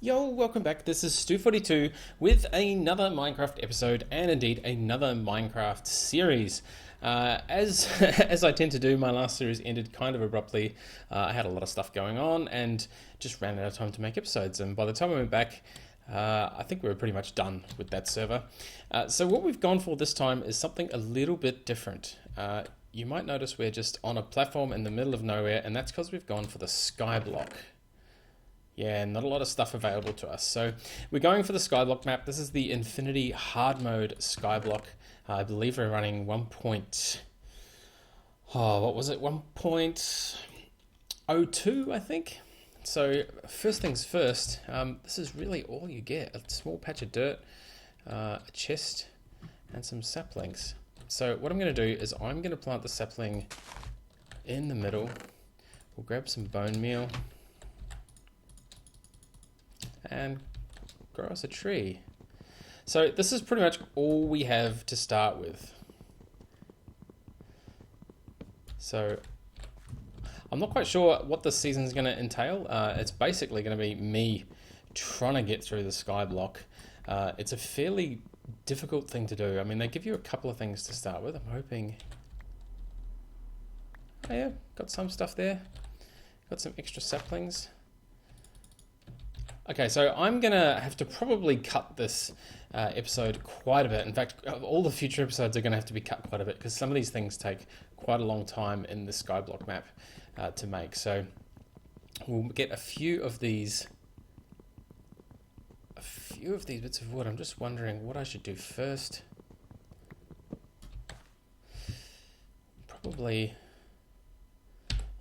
Yo, welcome back. This is Stu42 with another Minecraft episode and indeed another Minecraft series. As as I tend to do, my last series ended kind of abruptly. I had a lot of stuff going on and just ran out of time to make episodes. And by the time I went back, I think we were pretty much done with that server. So what we've gone for this time is something a little bit different. You might notice we're just on a platform in the middle of nowhere, and that's because we've gone for the Skyblock. Yeah, not a lot of stuff available to us. So we're going for the Skyblock map. This is the Infinity hard mode Skyblock. I believe we're running 1.02, I think. So first things first, this is really all you get. A small patch of dirt, a chest, and some saplings. So what I'm going to do is I'm going to plant the sapling in the middle. We'll grab some bone meal and grow us a tree. So this is pretty much all we have to start with. So I'm not quite sure what this season is going to entail. It's basically going to be me trying to get through the Skyblock. It's a fairly difficult thing to do. I mean, they give you a couple of things to start with. I'm hoping... Oh yeah, got some stuff there. Got some extra saplings. Okay, so I'm going to have to probably cut this episode quite a bit. In fact, all the future episodes are going to have to be cut quite a bit because some of these things take quite a long time in the Skyblock map to make. So we'll get a few of these bits of wood. I'm just wondering what I should do first. Probably,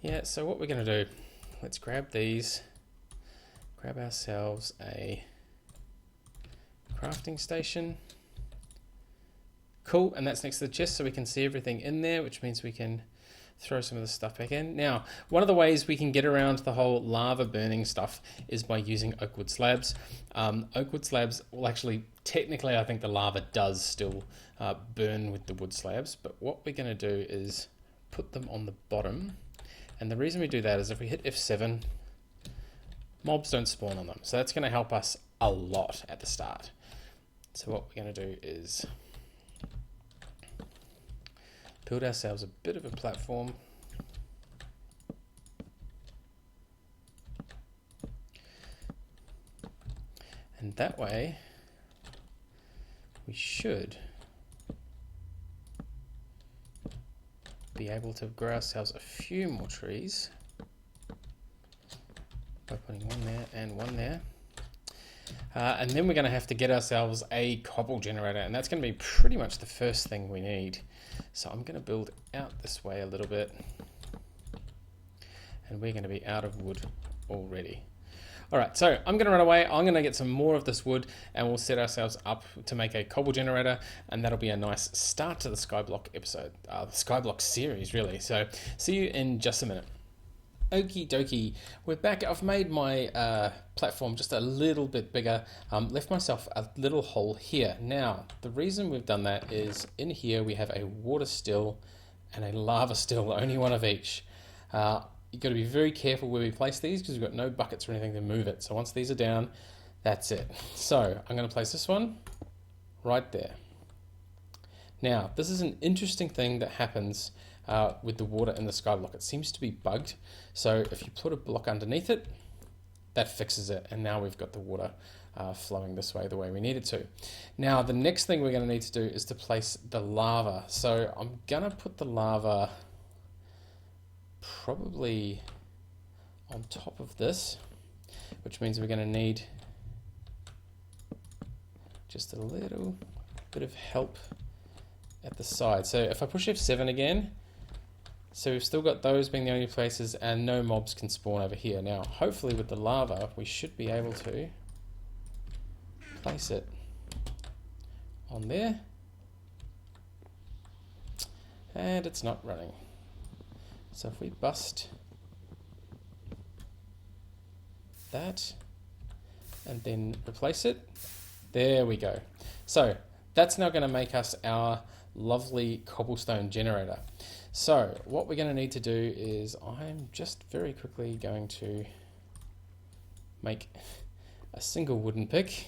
yeah, so what we're going to do, let's grab these. Grab ourselves a crafting station. Cool, and that's next to the chest so we can see everything in there, which means we can throw some of the stuff back in. Now, one of the ways we can get around the whole lava burning stuff is by using oak wood slabs. Oak wood slabs, well actually, technically I think the lava does still burn with the wood slabs, but what we're going to do is put them on the bottom. And the reason we do that is if we hit F7, mobs don't spawn on them, so that's going to help us a lot at the start. So what we're going to do is build ourselves a bit of a platform. And that way we should be able to grow ourselves a few more trees. By putting one there and one there. And then we're going to have to get ourselves a cobble generator, and that's going to be pretty much the first thing we need. So I'm going to build out this way a little bit, and we're going to be out of wood already. Alright, so I'm going to run away. I'm going to get some more of this wood, and we'll set ourselves up to make a cobble generator, and that'll be a nice start to the Skyblock episode, the Skyblock series really. So see you in just a minute. Okie dokie, we're back. I've made my platform just a little bit bigger, left myself a little hole here. Now, the reason we've done that is in here we have a water still and a lava still, only one of each. You've got to be very careful where we place these because we've got no buckets or anything to move it. So once these are down, that's it. So I'm going to place this one right there. Now, this is an interesting thing that happens with the water in the Skyblock. It seems to be bugged, so if you put a block underneath it, that fixes it, and now we've got the water flowing this way the way we need it to. Now the next thing we're going to need to do is to place the lava. So I'm going to put the lava probably on top of this, which means we're going to need just a little bit of help at the side. So if I push F7 again, so we've still got those being the only places and no mobs can spawn over here. Now hopefully with the lava we should be able to place it on there, and it's not running. So if we bust that and then replace it, there we go. So that's now going to make us our lovely cobblestone generator. So what we're going to need to do is I'm just very quickly going to make a single wooden pick.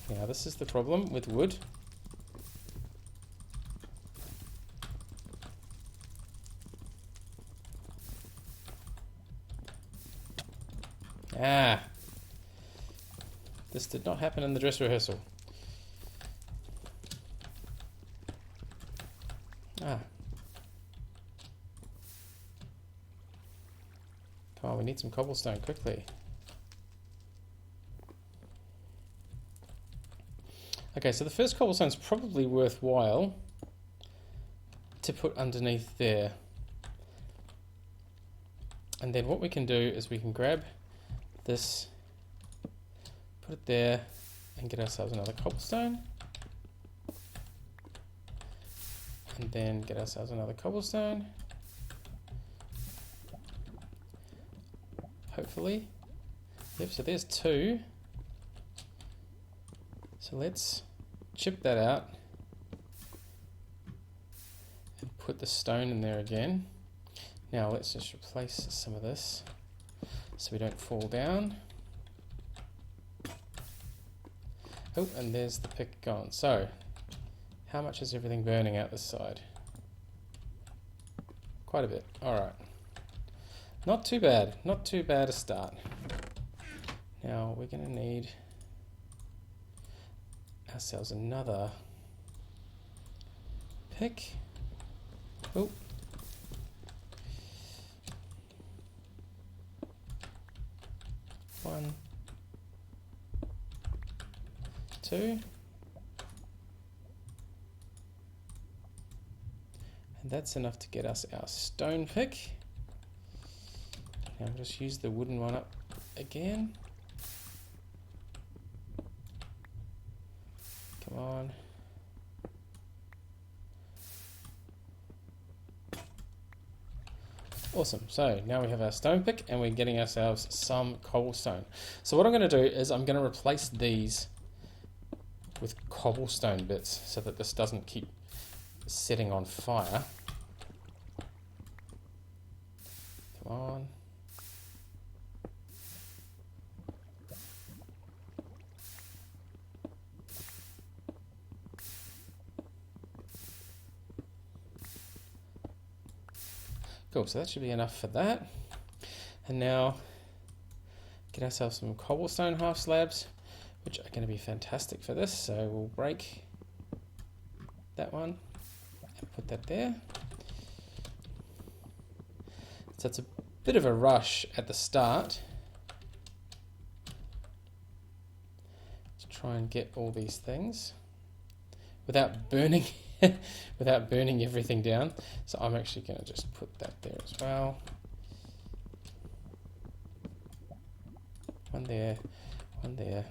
Now this is the problem with wood. Ah, this did not happen in the dress rehearsal. Ah. Come on, we need some cobblestone quickly. Okay, so the first cobblestone's probably worthwhile to put underneath there. And then what we can do is we can grab this, put it there, and get ourselves another cobblestone. And then get ourselves another cobblestone. Hopefully. Yep, so there's 2. So let's chip that out and put the stone in there again. Now let's just replace some of this so we don't fall down. Oh, and there's the pick gone. So, how much is everything burning out this side? Quite a bit. Alright. Not too bad. Not too bad a start. Now we're going to need ourselves another pick. Oh. One, 2. And that's enough to get us our stone pick. Now I'll just use the wooden one up again. Come on. Awesome. So now we have our stone pick and we're getting ourselves some cobblestone. So what I'm going to do is I'm going to replace these with cobblestone bits so that this doesn't keep setting on fire. Come on. Cool, so that should be enough for that. And now get ourselves some cobblestone half slabs, which are going to be fantastic for this. So we'll break that one and put that there. So it's a bit of a rush at the start to try and get all these things without burning without burning everything down. So I'm actually going to just put that there as well. One there, one there.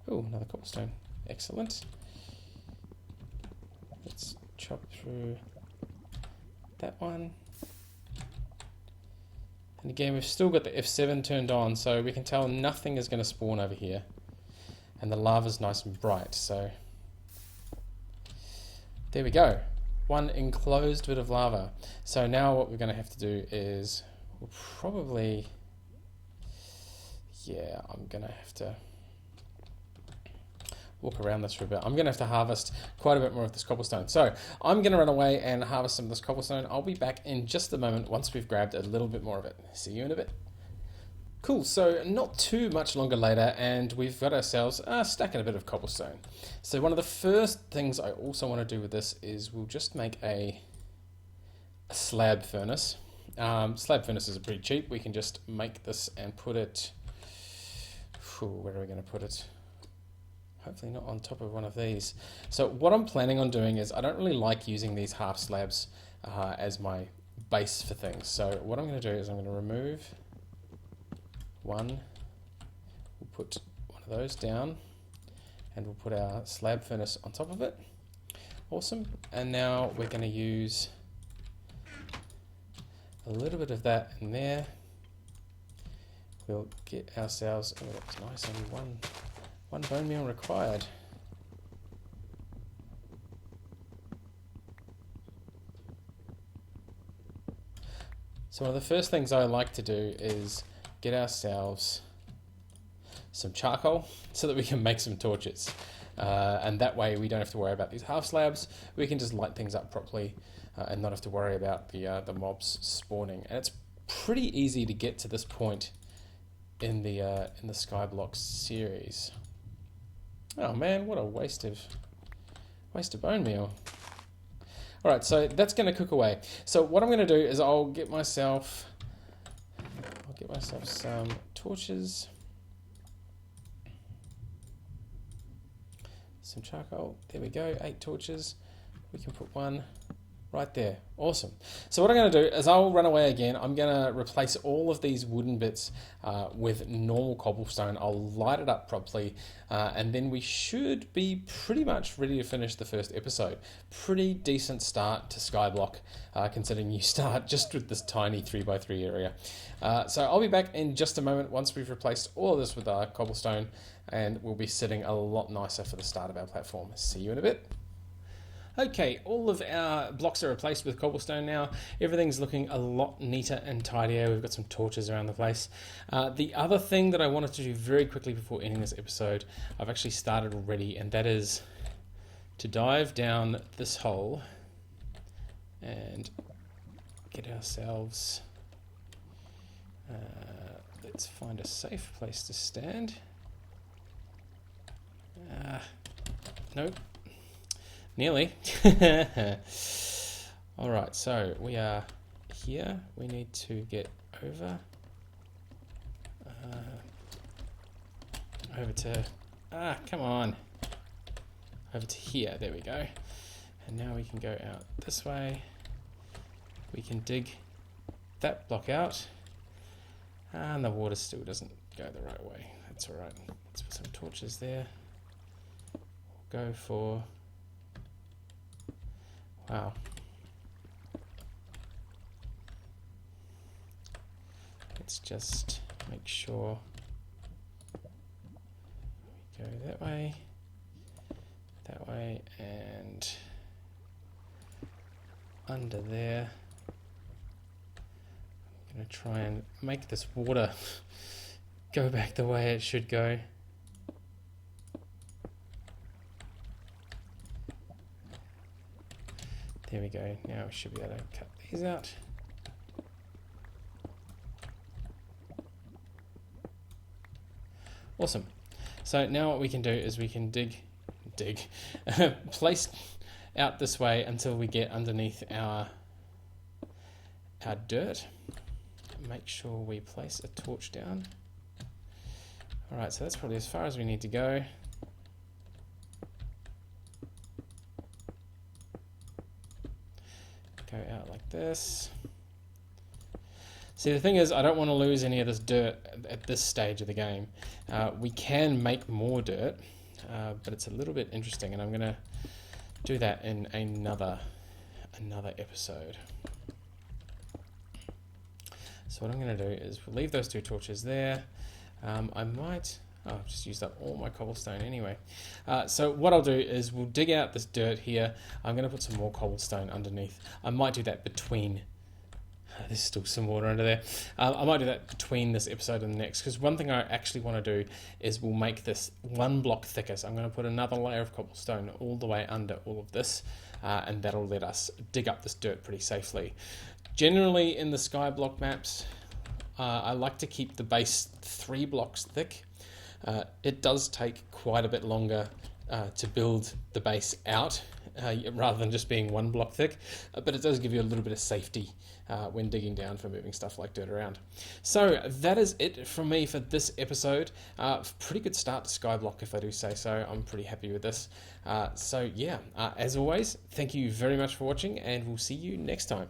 Oh, another cobblestone. Excellent. Let's chop through that one. And again, we've still got the F7 turned on, so we can tell nothing is going to spawn over here. And the lava's nice and bright, so there we go. One enclosed bit of lava. So now what we're going to have to do is we'll probably, yeah, I'm going to have to walk around this for a bit. I'm going to have to harvest quite a bit more of this cobblestone. So I'm going to run away and harvest some of this cobblestone. I'll be back in just a moment once we've grabbed a little bit more of it. See you in a bit. Cool, so not too much longer later and we've got ourselves stacking a bit of cobblestone. So one of the first things I also want to do with this is we'll just make a slab furnace. Slab furnaces are pretty cheap. We can just make this and put it, where are we going to put it? Hopefully not on top of one of these. So what I'm planning on doing is I don't really like using these half slabs as my base for things. So what I'm going to do is I'm going to remove one, we'll put one of those down and we'll put our slab furnace on top of it. Awesome. And now we're going to use a little bit of that in there. We'll get ourselves, oh that's nice, only one bone meal required. So one of the first things I like to do is get ourselves some charcoal so that we can make some torches. And that way we don't have to worry about these half slabs. We can just light things up properly and not have to worry about the mobs spawning. And it's pretty easy to get to this point in the Skyblock series. Oh man, what a waste of bone meal. All right, so that's going to cook away. So what I'm going to do is I'll get myself some torches, some charcoal. There we go, 8 torches. We can put one right there. Awesome. So what I'm going to do is I'll run away again. I'm going to replace all of these wooden bits with normal cobblestone. I'll light it up properly, and then we should be pretty much ready to finish the first episode. Pretty decent start to Skyblock, considering you start just with this tiny 3x3 area. So I'll be back in just a moment once we've replaced all of this with cobblestone, and we'll be sitting a lot nicer for the start of our platform. See you in a bit. Okay, all of our blocks are replaced with cobblestone now. Everything's looking a lot neater and tidier. We've got some torches around the place. The other thing that I wanted to do very quickly before ending this episode, I've actually started already, and that is to dive down this hole and get ourselves... let's find a safe place to stand. Nope. Nearly. Alright, so we are here. We need to get over to... come on. Over to here. There we go. And now we can go out this way. We can dig that block out. And the water still doesn't go the right way. That's alright. Let's put some torches there. We'll go for... Wow. Let's just make sure we go that way, and under there. I'm going to try and make this water go back the way it should go. There we go. Now we should be able to cut these out. Awesome. So now what we can do is we can dig, place out this way until we get underneath our dirt. Make sure we place a torch down. Alright, so that's probably as far as we need to go. Go out like this. See, the thing is, I don't want to lose any of this dirt at this stage of the game. We can make more dirt, but it's a little bit interesting, and I'm going to do that in another episode. So what I'm going to do is we'll leave those 2 torches there. I might... Oh, I've just used up all my cobblestone anyway. So what I'll do is we'll dig out this dirt here. I'm going to put some more cobblestone underneath. I might do that between... There's still some water under there. I might do that between this episode and the next, because one thing I actually want to do is we'll make this 1 block thicker. So I'm going to put another layer of cobblestone all the way under all of this, and that'll let us dig up this dirt pretty safely. Generally in the Skyblock maps, I like to keep the base 3 blocks thick. It does take quite a bit longer to build the base out rather than just being 1 block thick, but it does give you a little bit of safety when digging down for moving stuff like dirt around. So that is it from me for this episode. Pretty good start to Skyblock, if I do say so. I'm pretty happy with this. So yeah, as always, thank you very much for watching, and we'll see you next time.